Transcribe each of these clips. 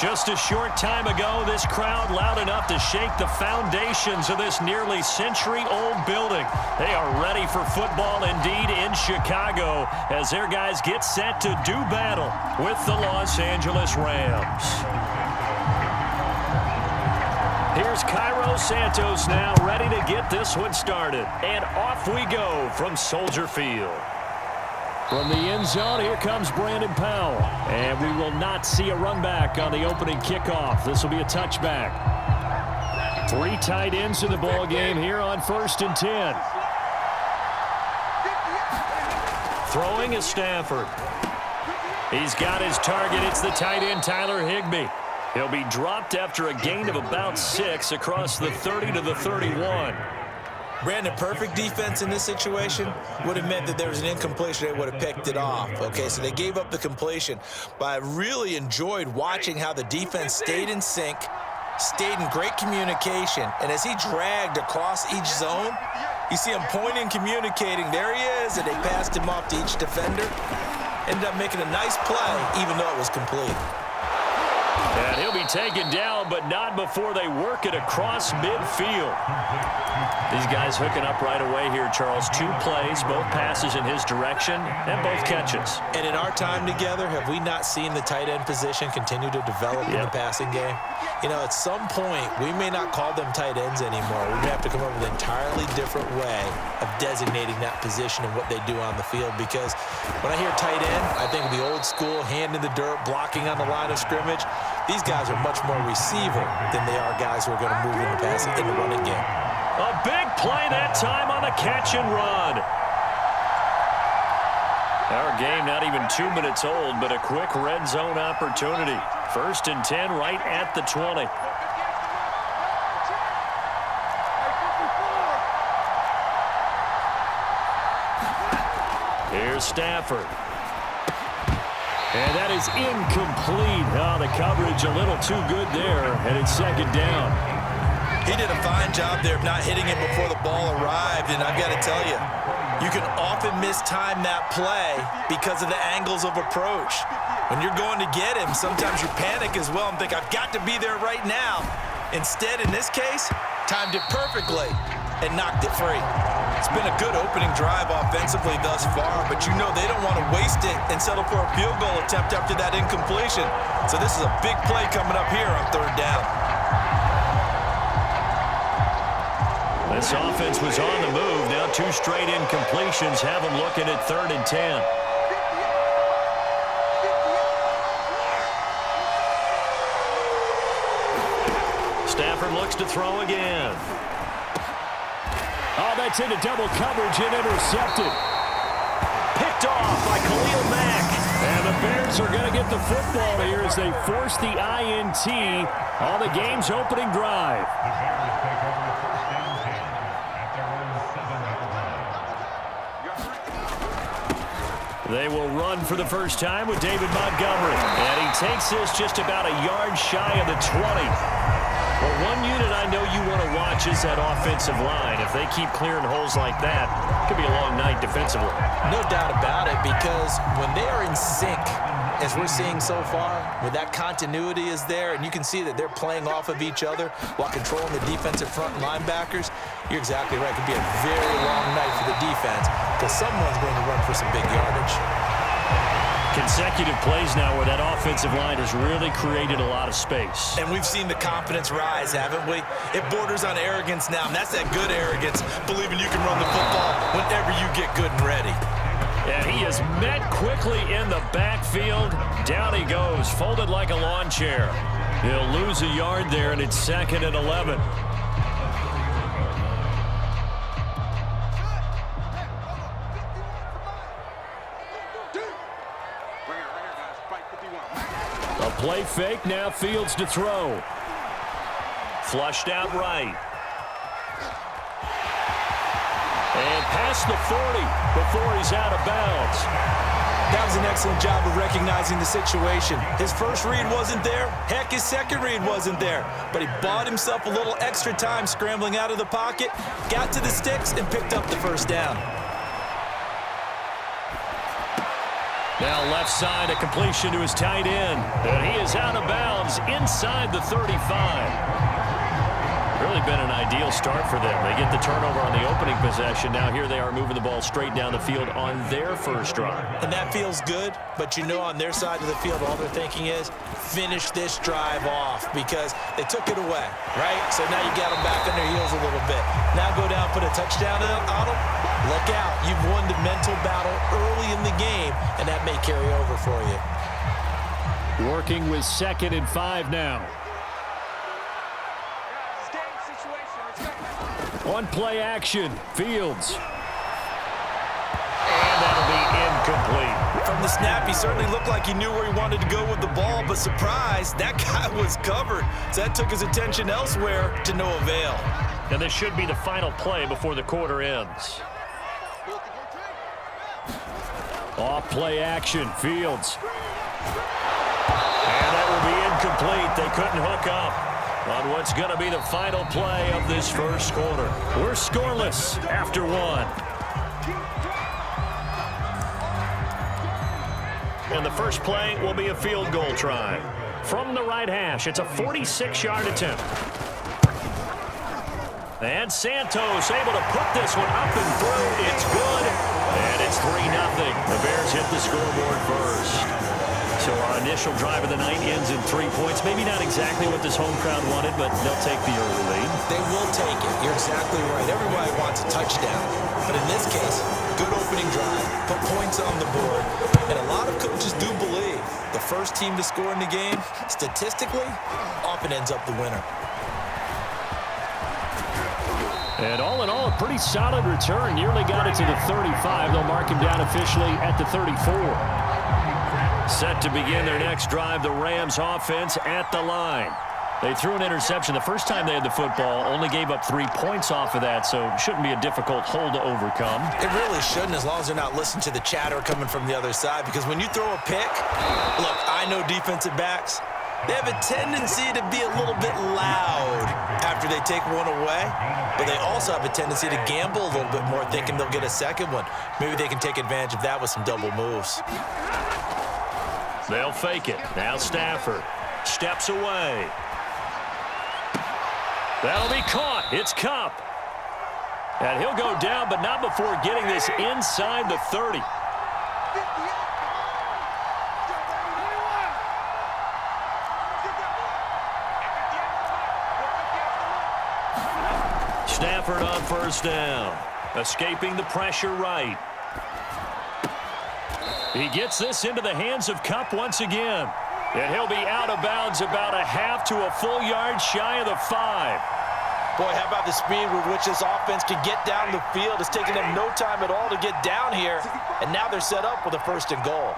Just a short time ago, this crowd loud enough to shake the foundations of this nearly century-old building. They are ready for football indeed in Chicago as their guys get set to do battle with the Los Angeles Rams. Here's Cairo Santos now ready to get this one started. And off we go from Soldier Field. From the end zone, here comes Brandon Powell. And we will not see a run back on the opening kickoff. This will be a touchback. 3 tight ends in the ball game here on 1st and 10. Throwing is Stafford. He's got his target. It's the tight end, Tyler Higbee. He'll be dropped after a gain of about 6 across the 30 to the 31. Brandon, perfect defense in this situation would have meant that there was an incompletion. They would have picked it off. Okay, so they gave up the completion. But I really enjoyed watching how the defense stayed in sync, stayed in great communication. And as he dragged across each zone, you see him pointing, communicating. There he is, and they passed him off to each defender. Ended up making a nice play, even though it was complete. And he'll be taken down, but not before they work it across midfield. These guys hooking up right away here, Charles. 2 plays, both passes in his direction, and both catches. And in our time together, have we not seen the tight end position continue to develop in the passing game? You know, at some point, we may not call them tight ends anymore. We may have to come up with an entirely different way of designating that position and what they do on the field. Because when I hear tight end, I think of the old school, hand in the dirt, blocking on the line of scrimmage. These guys are much more receiver than they are guys who are going to move in the running game. A big play that time on the catch and run. Our game not even 2 minutes old, but a quick red zone opportunity. 1st and 10 right at the 20. Here's Stafford. And that is incomplete. Oh, the coverage a little too good there, and it's 2nd down. He did a fine job there of not hitting it before the ball arrived, and I've got to tell you, you can often mistime that play because of the angles of approach. When you're going to get him, sometimes you panic as well and think, I've got to be there right now. Instead, in this case, timed it perfectly and knocked it free. It's been a good opening drive offensively thus far, but you know they don't want to waste it and settle for a field goal attempt after that incompletion. So this is a big play coming up here on 3rd down. This offense was on the move. Now 2 straight incompletions have them looking at 3rd and 10. Stafford looks to throw again. Oh, that's into double coverage and intercepted. Picked off by Khalil Mack. And the Bears are going to get the football here as they force the INT on the game's opening drive. They will run for the first time with David Montgomery. And he takes this just about a yard shy of the 20. Well, one unit I know you want to watch is that offensive line. If they keep clearing holes like that, it could be a long night defensively. No doubt about it, because when they are in sync, as we're seeing so far, when that continuity is there, and you can see that they're playing off of each other while controlling the defensive front and linebackers, you're exactly right. It could be a very long night for the defense because someone's going to run for some big yardage. Consecutive plays now where that offensive line has really created a lot of space. And we've seen the confidence rise, haven't we? It borders on arrogance now, and that's that good arrogance, believing you can run the football whenever you get good and ready. And he is met quickly in the backfield. Down he goes, folded like a lawn chair. He'll lose a yard there, and it's 2nd and 11. A play fake, now Fields to throw. Flushed out right. And past the 40 before he's out of bounds. That was an excellent job of recognizing the situation. His first read wasn't there. Heck, his second read wasn't there. But he bought himself a little extra time scrambling out of the pocket, got to the sticks, and picked up the 1st down. Now left side, a completion to his tight end. And he is out of bounds inside the 35. Really been an ideal start for them. They get the turnover on the opening possession. Now here they are moving the ball straight down the field on their first drive. And that feels good, but you know on their side of the field, all they're thinking is finish this drive off because they took it away, right? So now you got them back on their heels a little bit. Now go down, put a touchdown on them. Look out. You've won the mental battle early in the game, and that may carry over for you. Working with 2nd and 5 now. On play action, Fields. And that'll be incomplete. From the snap, he certainly looked like he knew where he wanted to go with the ball, but surprise, that guy was covered. So that took his attention elsewhere to no avail. And this should be the final play before the quarter ends. Off play action, Fields. And that will be incomplete. They couldn't hook up on what's going to be the final play of this first quarter. We're scoreless after 1. And the first play will be a field goal try. From the right hash, it's a 46-yard attempt. And Santos able to put this one up and through. It's good. And it's 3-0. The Bears hit the scoreboard first. So our initial drive of the night ends in 3 points. Maybe not exactly what this home crowd wanted, but they'll take the early lead. They will take it. You're exactly right. Everybody wants a touchdown. But in this case, good opening drive, put points on the board. And a lot of coaches do believe the first team to score in the game, statistically, often ends up the winner. And all in all, a pretty solid return. Nearly got it to the 35. They'll mark him down officially at the 34. Set to begin their next drive, the Rams offense at the line. They threw an interception the first time they had the football, only gave up 3 points off of that, so it shouldn't be a difficult hole to overcome. It really shouldn't, as long as they're not listening to the chatter coming from the other side, because when you throw a pick, look, I know defensive backs, they have a tendency to be a little bit loud after they take one away, but they also have a tendency to gamble a little bit more, thinking they'll get a second one. Maybe they can take advantage of that with some double moves. They'll fake it. Now Stafford steps away. That'll be caught. It's Kupp. And he'll go down, but not before getting this inside the 30. Stafford on first down. Escaping the pressure right. He gets this into the hands of Kupp once again. And he'll be out of bounds about a half to a full yard shy of the 5. Boy, how about the speed with which this offense can get down the field? It's taking them no time at all to get down here. And now they're set up with a 1st and goal.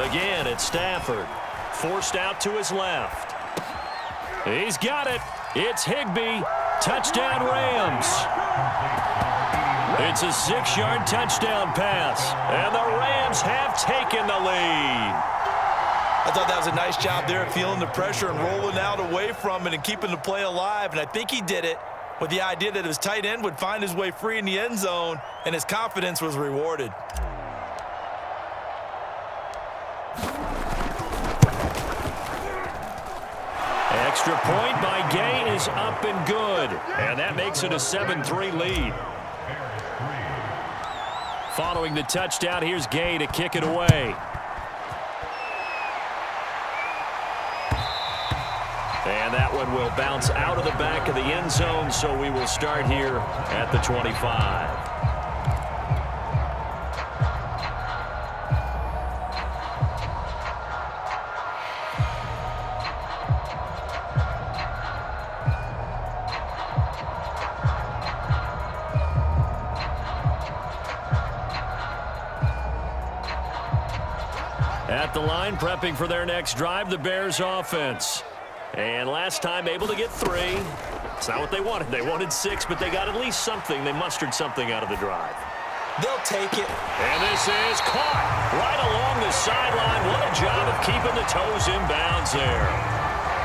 Again, it's Stafford. Forced out to his left. He's got it. It's Higbee. Touchdown Rams. It's a 6-yard touchdown pass. And the Rams have taken the lead. I thought that was a nice job there of feeling the pressure and rolling out away from it and keeping the play alive. And I think he did it with the idea that his tight end would find his way free in the end zone, and his confidence was rewarded. Extra point by Gay is up and good. And that makes it a 7-3 lead. Following the touchdown, here's Gay to kick it away. And that one will bounce out of the back of the end zone, so we will start here at the 25. At the line, prepping for their next drive, the Bears offense. And last time able to get 3. It's not what they wanted. They wanted 6, but they got at least something. They mustered something out of the drive. They'll take it. And this is caught right along the sideline. What a job of keeping the toes in bounds there.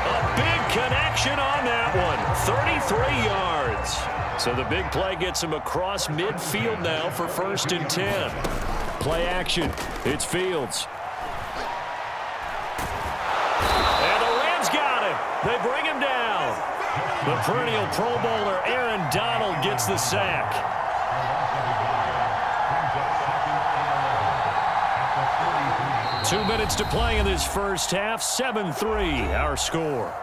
A big connection on that one. 33 yards. So the big play gets him across midfield now for 1st and 10. Play action. It's Fields. And the Rams got him. They bring him down. The perennial Pro Bowler Aaron Donald gets the sack. Two minutes to play in this first half. 7-3 our score.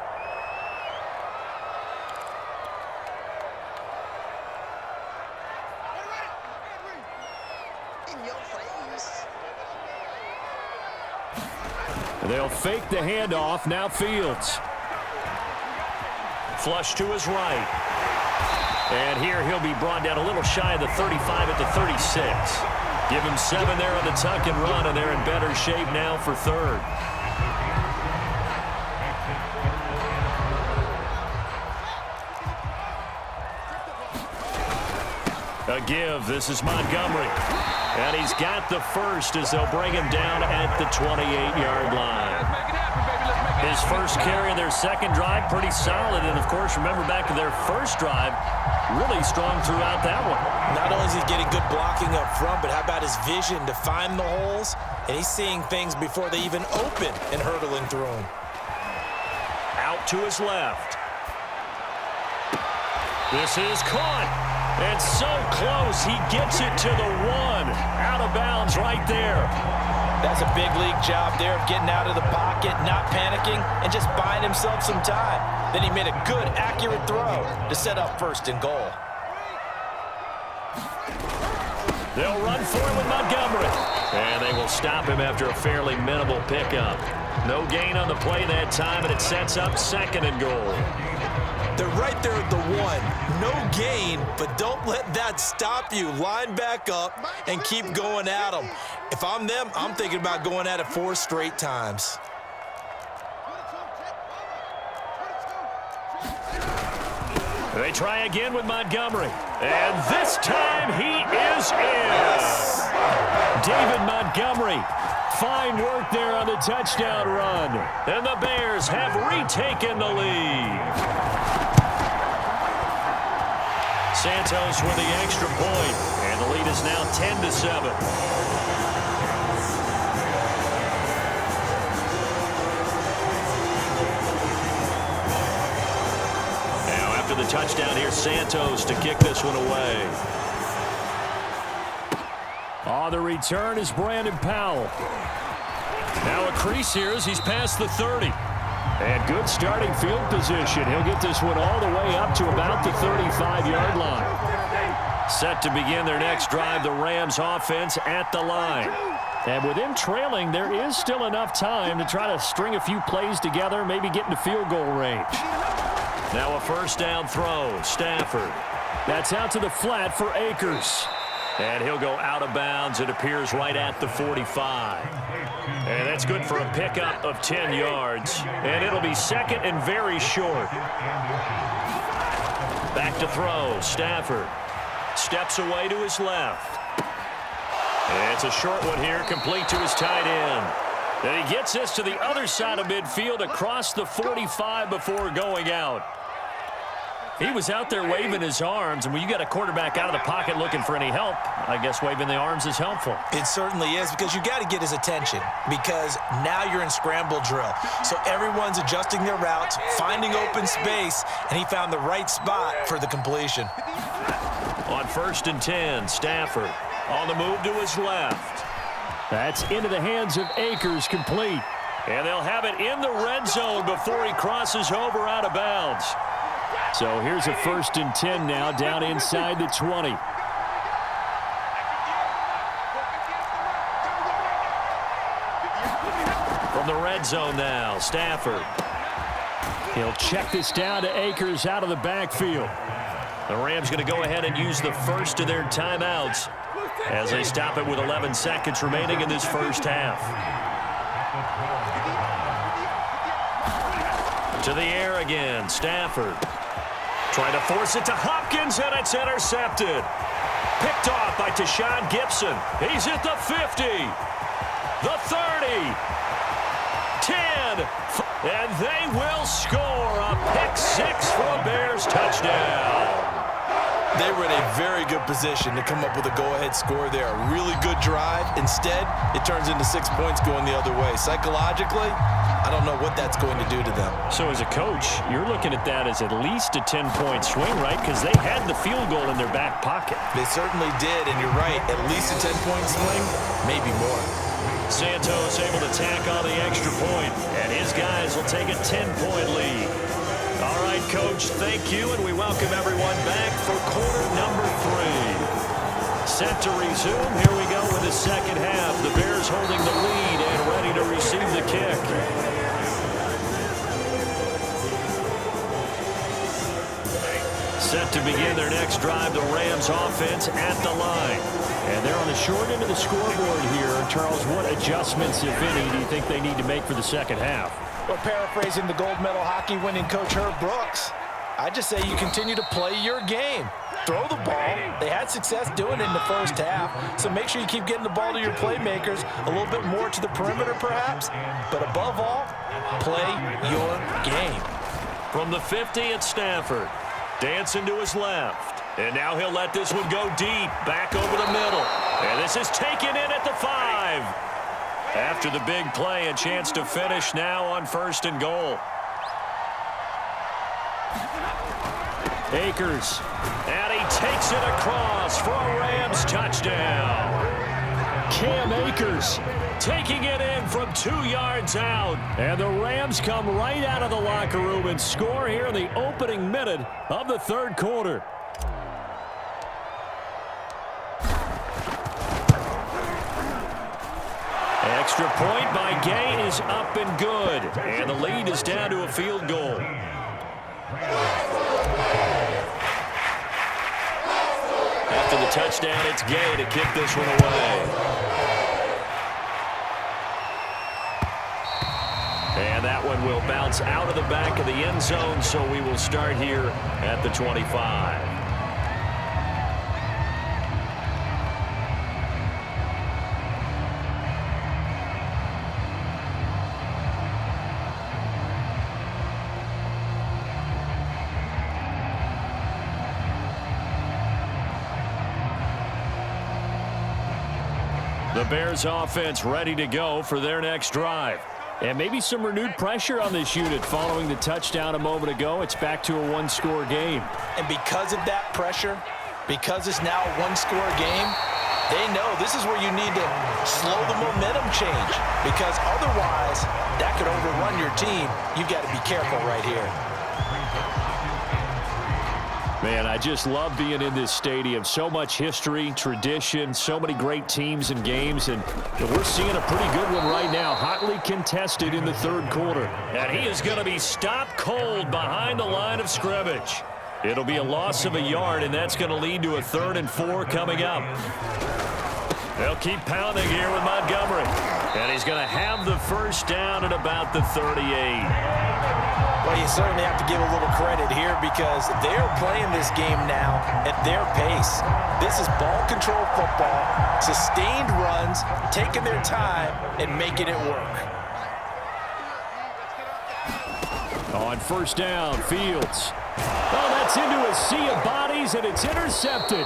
They'll fake the handoff. Now Fields. Flush to his right. And here he'll be brought down a little shy of the 35 at the 36. Give him 7 there on the tuck and run, and they're in better shape now for third. A give. This is Montgomery. And he's got the first as they'll bring him down at the 28-yard line. His first carry of their second drive, pretty solid. And, of course, remember back to their first drive, really strong throughout that one. Not only is he getting good blocking up front, but how about his vision to find the holes? And he's seeing things before they even open and hurtling through them. Out to his left. This is caught. And so close, he gets it to the 1. Out of bounds right there. That's a big league job there of getting out of the pocket, not panicking, and just buying himself some time. Then he made a good, accurate throw to set up first and goal. They'll run for it with Montgomery. And they will stop him after a fairly minimal pickup. No gain on the play that time, and it sets up second and goal. They're right there at the 1. No gain, but don't let that stop you. Line back up and keep going at them. If I'm them, I'm thinking about going at it 4 straight times. They try again with Montgomery. And this time he is in. Yes. David Montgomery. Fine work there on the touchdown run. And the Bears have retaken the lead. Santos with the extra point, and the lead is now 10-7. Now after the touchdown, here's Santos to kick this one away. On the return is Brandon Powell. Now a crease here as he's past the 30. And good starting field position. He'll get this one all the way up to about the 35-yard line. Set to begin their next drive, the Rams offense at the line. And with him trailing, there is still enough time to try to string a few plays together, maybe get into field goal range. Now a first down throw, Stafford. That's out to the flat for Akers. And he'll go out of bounds. It appears right at the 45. And that's good for a pickup of 10 yards. And it'll be second and very short. Back to throw. Stafford steps away to his left. And it's a short one here, complete to his tight end. And he gets this to the other side of midfield across the 45 before going out. He was out there waving his arms, and when you got a quarterback out of the pocket looking for any help, I guess waving the arms is helpful. It certainly is, because you got to get his attention, because now you're in scramble drill. So everyone's adjusting their routes, finding open space, and he found the right spot for the completion. On 1st and 10, Stafford on the move to his left. That's into the hands of Akers, complete. And they'll have it in the red zone before he crosses over out of bounds. So here's a 1st and 10 now, down inside the 20. From the red zone now, Stafford. He'll check this down to Akers out of the backfield. The Rams going to go ahead and use the first of their timeouts as they stop it with 11 seconds remaining in this first half. To the air again, Stafford. Trying to force it to Hopkins, and it's intercepted. Picked off by Tashawn Gibson. He's at the 50, the 30, 10, and they will score a pick six for a Bears touchdown. They were in a very good position to come up with a go-ahead score there. A really good drive. Instead, it turns into 6 points going the other way. Psychologically, I don't know what that's going to do to them. So as a coach, you're looking at that as at least a 10-point swing, right? Because they had the field goal in their back pocket. They certainly did, and you're right. At least a 10-point swing, maybe more. Santos able to tack on the extra point, and his guys will take a 10-point lead. All right, Coach, thank you, and we welcome everyone back for quarter number 3. Set to resume. Here we go with the second half. The Bears holding the lead and ready to receive the kick. Set to begin their next drive, the Rams offense at the line. And they're on the short end of the scoreboard here. Charles, what adjustments, if any, do you think they need to make for the second half? Well, paraphrasing the gold medal hockey winning coach Herb Brooks, I just say you continue to play your game. Throw the ball. They had success doing it in the first half, so make sure you keep getting the ball to your playmakers, a little bit more to the perimeter perhaps, but above all, play your game. From the 50 at Stafford, dancing to his left, and now he'll let this one go deep, back over the middle, and this is taken in at the 5. After the big play, a chance to finish now on 1st and goal. Akers, and he takes it across for a Rams touchdown. Cam Akers taking it in from 2 yards out. And the Rams come right out of the locker room and score here in the opening minute of the third quarter. Extra point by Gay is up and good. And the lead is down to a field goal. After the touchdown, it's Gay to kick this one away. And that one will bounce out of the back of the end zone, so we will start here at the 25. The Bears offense ready to go for their next drive. And maybe some renewed pressure on this unit following the touchdown a moment ago. It's back to a one-score game. And because of that pressure, because it's now a one-score game, they know this is where you need to slow the momentum change, because otherwise that could overrun your team. You've got to be careful right here. Man, I just love being in this stadium. So much history, tradition, so many great teams and games, and we're seeing a pretty good one right now, hotly contested in the third quarter. And he is going to be stopped cold behind the line of scrimmage. It'll be a loss of a yard, and that's going to lead to a 3rd and 4 coming up. They'll keep pounding here with Montgomery. And he's going to have the first down at about the 38. Well, you certainly have to give a little credit here because they're playing this game now at their pace. This is ball control football, sustained runs, taking their time and making it work. On first down, Fields. Oh, that's into a sea of bodies, and it's intercepted.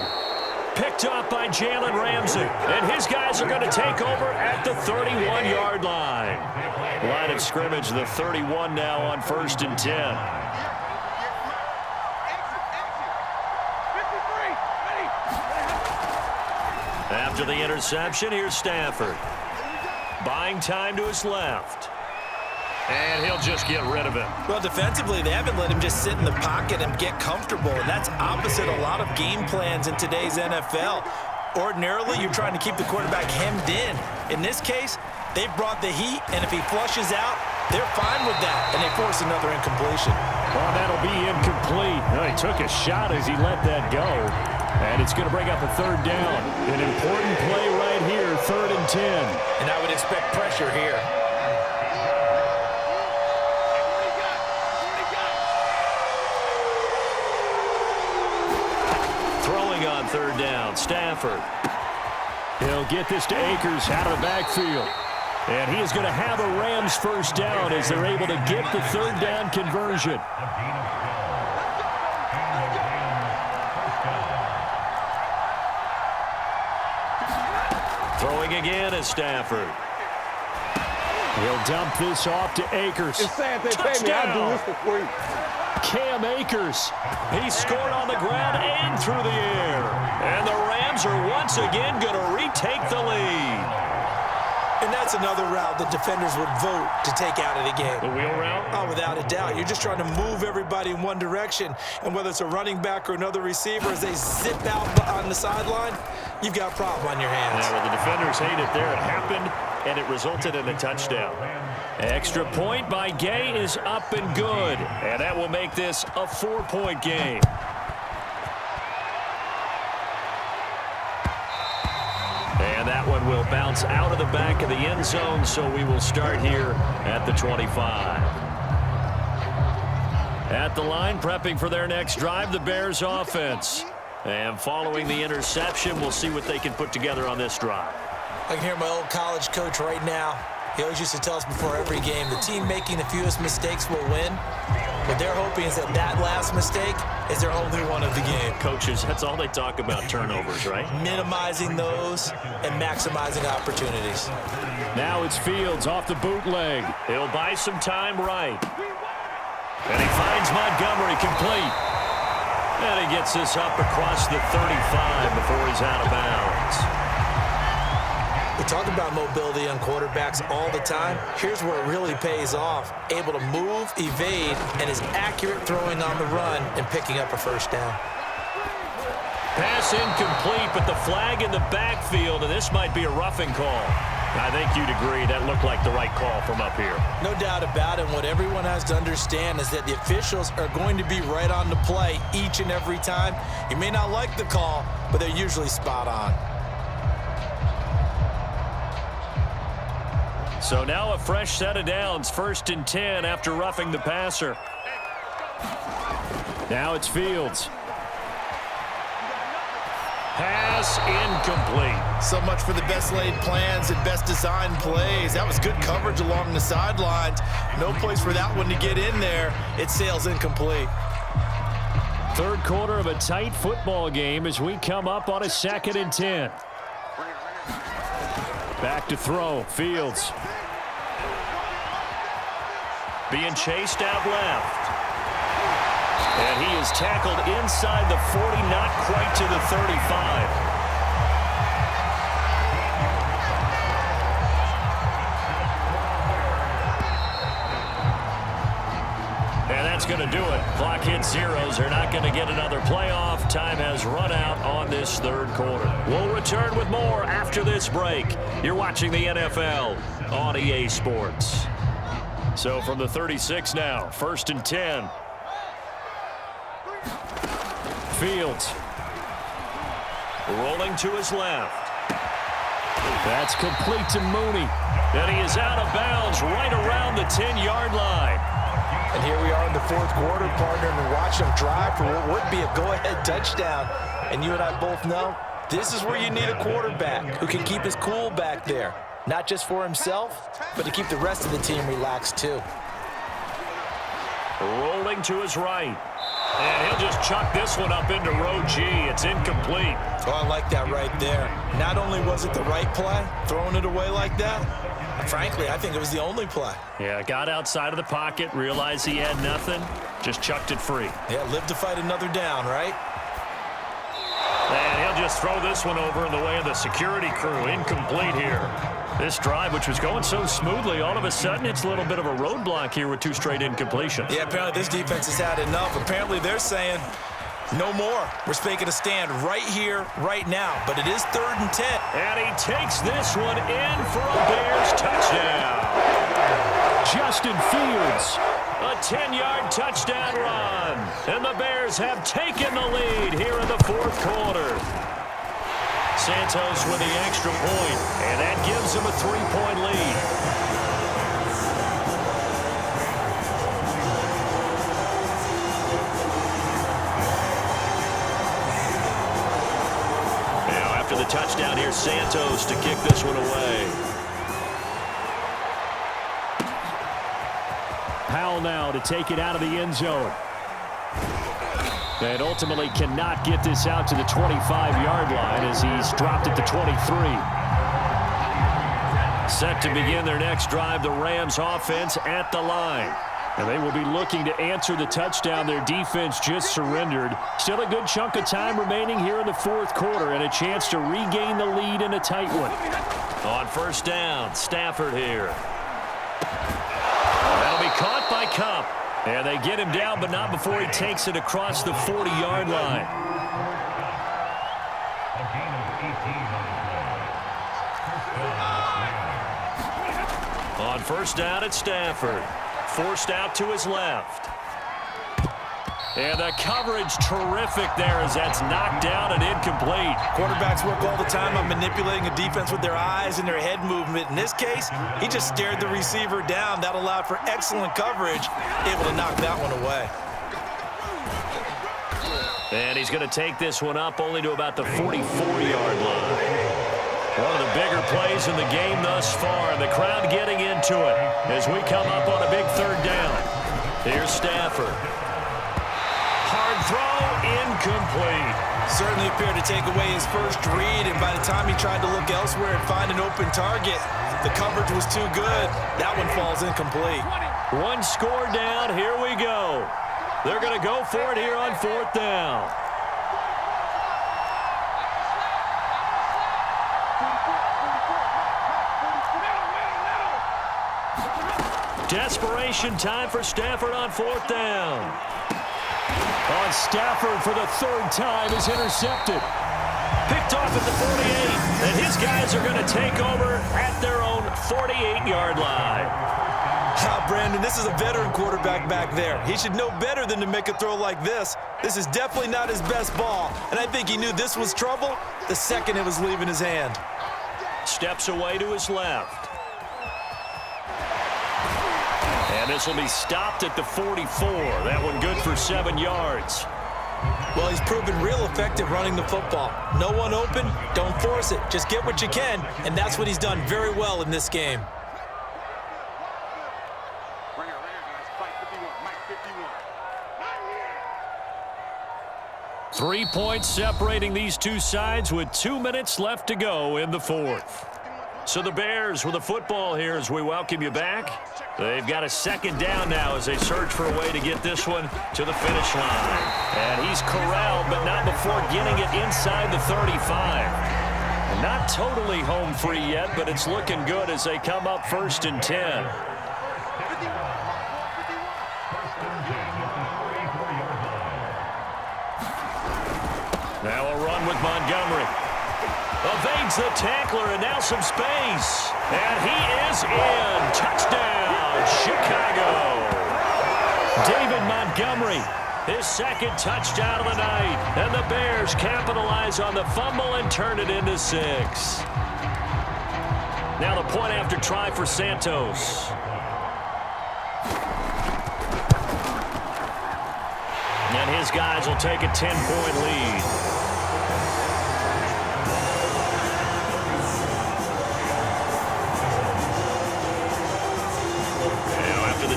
Picked up by Jalen Ramsey, and his guys are going to take over at the 31-yard line. Line of scrimmage, the 31 now on 1st and 10. After the interception, here's Stafford. Buying time to his left. And he'll just get rid of him. Well, defensively, they haven't let him just sit in the pocket and get comfortable, and that's opposite a lot of game plans in today's NFL. Ordinarily, you're trying to keep the quarterback hemmed in. In this case, they've brought the heat, and if he flushes out, they're fine with that, and they force another incompletion. Oh, that'll be incomplete. Oh, he took a shot as he let that go, and it's going to bring up a 3rd down. An important play right here, 3rd and 10. And I would expect pressure here. On 3rd down, Stafford. He'll get this to Akers out of the backfield. And he is going to have a Rams first down as they're able to get the 3rd down conversion. Throwing again is Stafford. He'll dump this off to Akers. It's sad they pay me. I do this for free. Cam Akers. He scored on the ground and through the air. And the Rams are once again going to retake the lead. And that's another route the defenders would vote to take out of the game. The wheel route? Oh, without a doubt. You're just trying to move everybody in one direction. And whether it's a running back or another receiver, as they zip out on the sideline, you've got a problem on your hands. Yeah, well, the defenders hate it there. It happened, and it resulted in a touchdown. Extra point by Gay is up and good. And that will make this a 4-point game. And that one will bounce out of the back of the end zone, so we will start here at the 25. At the line, prepping for their next drive, the Bears offense. And following the interception, we'll see what they can put together on this drive. I can hear my old college coach right now. He always used to tell us before every game, the team making the fewest mistakes will win. What they're hoping is that last mistake is their only one of the game. Coaches, that's all they talk about, turnovers, right? Minimizing those and maximizing opportunities. Now it's Fields off the bootleg. He'll buy some time right. And he finds Montgomery complete. And he gets this up across the 35 before he's out of bounds. We talk about mobility on quarterbacks all the time. Here's where it really pays off. Able to move, evade, and is accurate throwing on the run and picking up a first down. Pass incomplete, but the flag in the backfield, and this might be a roughing call. I think you'd agree that looked like the right call from up here. No doubt about it. What everyone has to understand is that the officials are going to be right on the play each and every time. You may not like the call, but they're usually spot on. So now a fresh set of downs, 1st and 10 after roughing the passer. Now it's Fields. Pass incomplete. So much for the best laid plans and best designed plays. That was good coverage along the sidelines. No place for that one to get in there. It sails incomplete. Third quarter of a tight football game as we come up on a 2nd and 10. Back to throw. Fields. Being chased out left. And he is tackled inside the 40, not quite to the 35. And that's going to do it. Clock hits zeros. They're not going to get another playoff. Time has run out on this third quarter. We'll return with more after this break. You're watching the NFL on EA Sports. So from the 36 now, 1st and 10. Fields. Rolling to his left. That's complete to Mooney. And he is out of bounds right around the 10-yard line. And here we are in the 4th quarter, partner, and watch them drive for what would be a go-ahead touchdown. And you and I both know this is where you need a quarterback who can keep his cool back there. Not just for himself, but to keep the rest of the team relaxed too. Rolling to his right. And he'll just chuck this one up into row G. It's incomplete. Oh, I like that right there. Not only was it the right play, throwing it away like that, frankly, I think it was the only play. Yeah, got outside of the pocket, realized he had nothing, just chucked it free. Yeah, live to fight another down, right? And he'll just throw this one over in the way of the security crew. Incomplete here. This drive, which was going so smoothly, all of a sudden it's a little bit of a roadblock here with 2 straight incompletions. Yeah, apparently this defense has had enough. Apparently they're saying no more. We're making a stand right here, right now. But it is 3rd and 10. And he takes this one in for a Bears touchdown. Justin Fields, a 10-yard touchdown run. And the Bears have taken the lead here in the 4th quarter. Santos with the extra point, and that gives him a 3-point lead. Now after the touchdown, here's Santos to kick this one away. Powell now to take it out of the end zone. And ultimately cannot get this out to the 25-yard line as he's dropped at the 23. Set to begin their next drive, the Rams offense at the line. And they will be looking to answer the touchdown their defense just surrendered. Still a good chunk of time remaining here in the fourth quarter and a chance to regain the lead in a tight one. On first down, Stafford here. That'll be caught by Kupp. And they get him down, but not before he takes it across the 40-yard line. On first down, it's Stafford. Forced out to his left. And the coverage terrific there as that's knocked down and incomplete. Quarterbacks work all the time on manipulating a defense with their eyes and their head movement. In this case, he just stared the receiver down. That allowed for excellent coverage, able to knock that one away. And he's going to take this one up only to about the 44-yard line. One of the bigger plays in the game thus far, and the crowd getting into it as we come up on a big third down. Here's Stafford. Hard throw, incomplete. Certainly appeared to take away his first read, and by the time he tried to look elsewhere and find an open target, the coverage was too good. That one falls incomplete. One score down, here we go. They're going to go for it here on fourth down. Desperation time for Stafford on fourth down. On Stafford for the third time is intercepted. Picked off at the 48, and his guys are going to take over at their own 48-yard line. Brandon, this is a veteran quarterback back there. He should know better than to make a throw like this. This is definitely not his best ball, and I think he knew this was trouble the second it was leaving his hand. Steps away to his left. And this will be stopped at the 44. That one good for 7 yards. Well, he's proven real effective running the football. No one open, don't force it. Just get what you can, and that's what he's done very well in this game. Three points separating these two sides with 2 minutes left to go in the fourth. So the Bears with the football here as we welcome you back. They've got a second down now as they search for a way to get this one to the finish line. And he's corralled, but not before getting it inside the 35. Not totally home free yet, but it's looking good as they come up 1st and 10. Now a run with Montgomery. Evades the tackler, and now some space. And he is in. Touchdown, Chicago. David Montgomery, his second touchdown of the night. And the Bears capitalize on the fumble and turn it into 6. Now the point after try for Santos. And his guys will take a 10-point lead.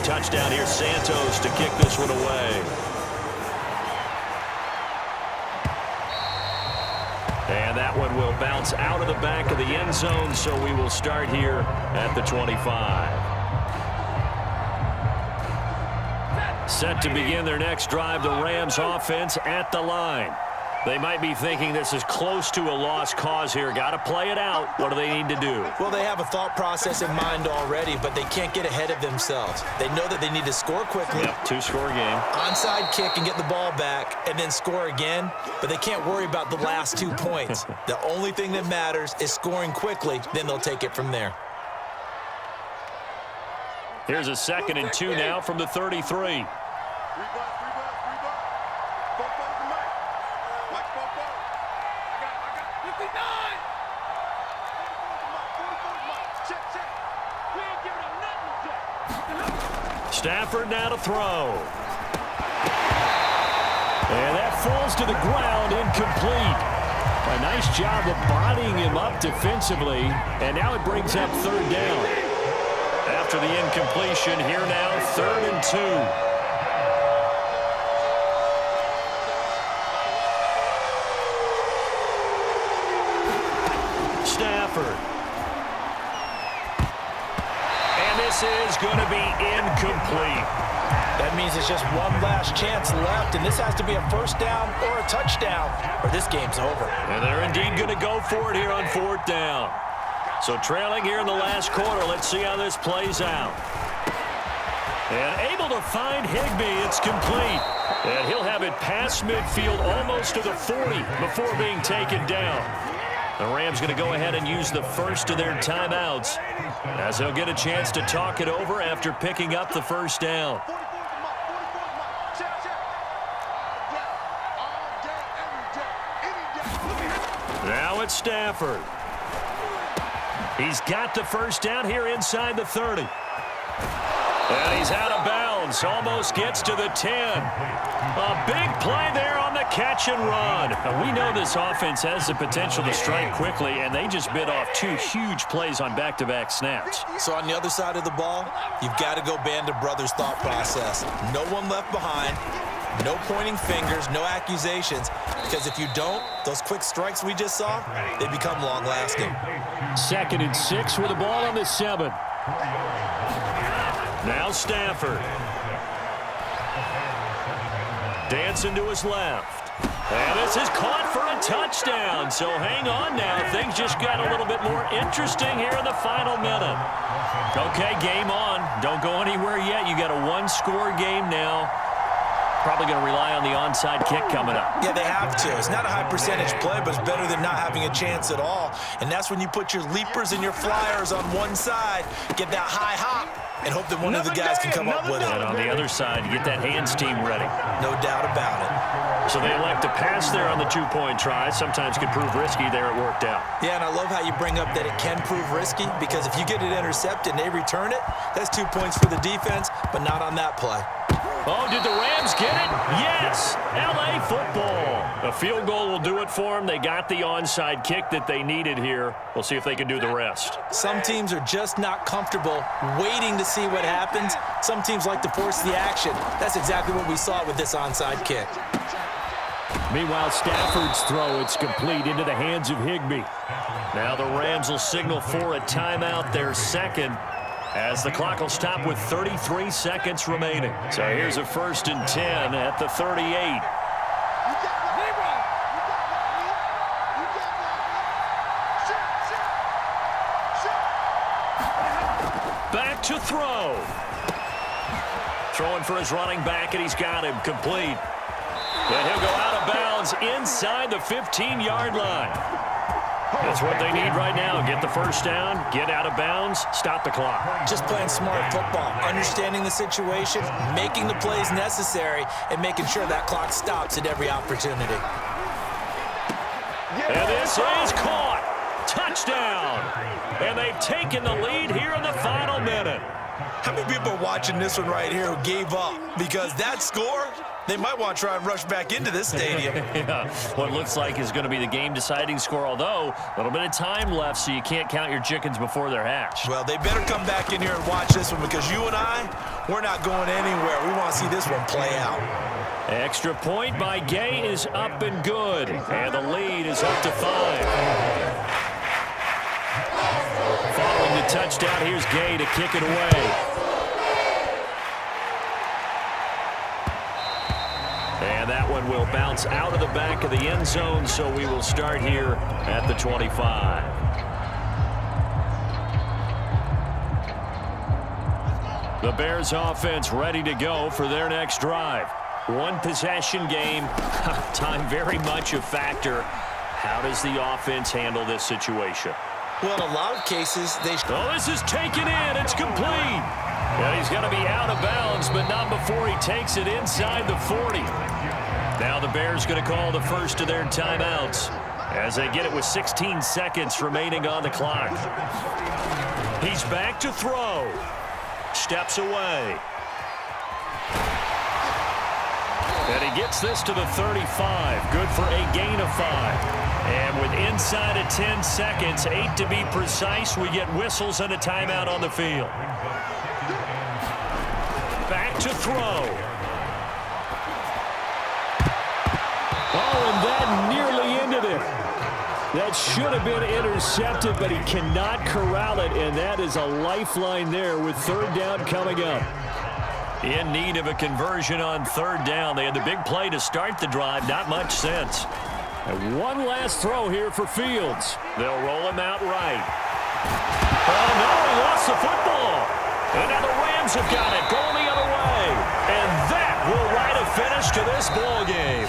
Touchdown here, Santos to kick this one away. And that one will bounce out of the back of the end zone, so we will start here at the 25. Set to begin their next drive, the Rams offense at the line. They might be thinking this is close to a lost cause here. Got to play it out. What do they need to do? Well, they have a thought process in mind already, but they can't get ahead of themselves. They know that they need to score quickly. Yep, 2-score game. Onside kick and get the ball back and then score again, but they can't worry about the last 2 points. The only thing that matters is scoring quickly, then they'll take it from there. Here's a 2nd and 2 now from the 33. Stafford now to throw. And that falls to the ground, incomplete. A nice job of bodying him up defensively, and now it brings up 3rd down. After the incompletion, here now, 3rd and 2. Stafford. going to be incomplete. That means it's just one last chance left, and this has to be a first down or a touchdown, or this game's over. And they're indeed going to go for it here on fourth down. So trailing here in the last quarter, let's see how this plays out. And able to find Higbee, it's complete. And he'll have it past midfield almost to the 40 before being taken down. The Rams going to go ahead and use the first of their timeouts as they'll get a chance to talk it over after picking up the first down. Now it's Stafford. He's got the first down here inside the 30. And he's out of bounds. Almost gets to the 10. A big play there on the catch and run. Now, we know this offense has the potential to strike quickly, and they just bit off two huge plays on back-to-back snaps. So on the other side of the ball, you've got to go Band of Brothers thought process. No one left behind. No pointing fingers, no accusations, because if you don't, those quick strikes we just saw, they become long-lasting. 2nd and 6 with the ball on the 7. Now Stafford. Dancing to his left. And this is caught for a touchdown. So hang on now. Things just got a little bit more interesting here in the final minute. Okay, game on. Don't go anywhere yet. You got a one-score game now. Probably going to rely on the onside kick coming up. Yeah, they have to. It's not a high percentage play, but it's better than not having a chance at all. And that's when you put your leapers and your flyers on one side, get that high hop, and hope that one of the guys can come up with it. And on the other side, get that hands team ready. No doubt about it. So they elect to pass there on the two-point try. Sometimes could prove risky. There it worked out. Yeah, and I love how you bring up that it can prove risky, because if you get it intercepted and they return it, that's 2 points for the defense, but not on that play. Oh, did the Rams get it? Yes! L.A. football. A field goal will do it for them. They got the onside kick that they needed here. We'll see if they can do the rest. Some teams are just not comfortable waiting to see what happens. Some teams like to force the action. That's exactly what we saw with this onside kick. Meanwhile, Stafford's throw, it's complete into the hands of Higbee. Now the Rams will signal for a timeout, their second, as the clock will stop with 33 seconds remaining. So here's a 1st and 10 at the 38. Back to throw. Throwing for his running back, and he's got him complete. And he'll go out of bounds inside the 15-yard line. That's what they need right now. Get the first down, get out of bounds, stop the clock. Just playing smart football, understanding the situation, making the plays necessary, and making sure that clock stops at every opportunity. And this is caught. Touchdown. And they've taken the lead here in the final minute. How many people are watching this one right here who gave up? Because that score, they might want to try and rush back into this stadium. Yeah, what looks like is going to be the game-deciding score, although a little bit of time left, so you can't count your chickens before they're hatched. Well, they better come back in here and watch this one, because you and I, we're not going anywhere. We want to see this one play out. Extra point by Gay is up and good, and the lead is up to 5. Following the touchdown, here's Gay to kick it away. And that one will bounce out of the back of the end zone, so we will start here at the 25. The Bears offense ready to go for their next drive. One possession game, time very much a factor. How does the offense handle this situation? Well, in a lot of cases, Oh, this is taken in. It's complete. And he's going to be out of bounds, but not before he takes it inside the 40. Now the Bears going to call the first of their timeouts as they get it with 16 seconds remaining on the clock. He's back to throw. Steps away. And he gets this to the 35. Good for a gain of 5. And with inside of 10 seconds, 8 to be precise, we get whistles and a timeout on the field. Back to throw. Oh, and that nearly ended it. That should have been intercepted, but he cannot corral it, and that is a lifeline there with third down coming up. In need of a conversion on third down. They had the big play to start the drive. Not much sense. And one last throw here for Fields. They'll roll him out right. Oh, no, he lost the football. And now the Rams have got it, going the other way. And that will write a finish to this ball game.